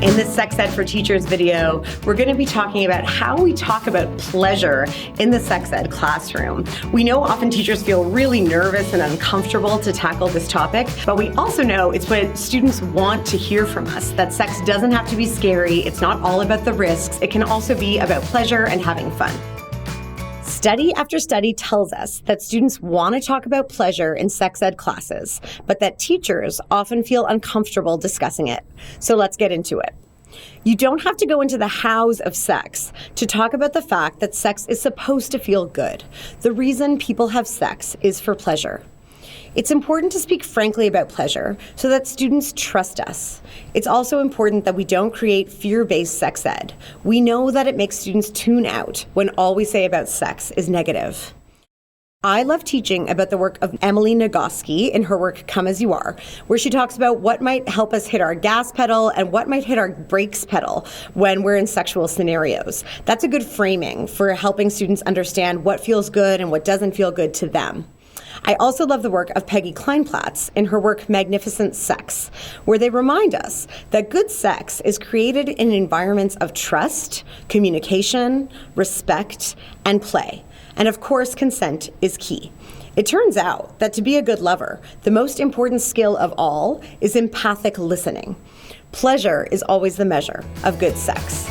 In this Sex Ed for Teachers video, we're going to be talking about how we talk about pleasure in the sex ed classroom. We know often teachers feel really nervous and uncomfortable to tackle this topic, but we also know it's what students want to hear from us, that sex doesn't have to be scary, it's not all about the risks, it can also be about pleasure and having fun. Study after study tells us that students want to talk about pleasure in sex ed classes, but that teachers often feel uncomfortable discussing it. So let's get into it. You don't have to go into the hows of sex to talk about the fact that sex is supposed to feel good. The reason people have sex is for pleasure. It's important to speak frankly about pleasure so that students trust us. It's also important that we don't create fear-based sex ed. We know that it makes students tune out when all we say about sex is negative. I love teaching about the work of Emily Nagoski in her work Come As You Are, where she talks about what might help us hit our gas pedal and what might hit our brakes pedal when we're in sexual scenarios. That's a good framing for helping students understand what feels good and what doesn't feel good to them. I also love the work of Peggy Kleinplatz in her work Magnificent Sex, where they remind us that good sex is created in environments of trust, communication, respect, and play. And of course, consent is key. It turns out that to be a good lover, the most important skill of all is empathic listening. Pleasure is always the measure of good sex.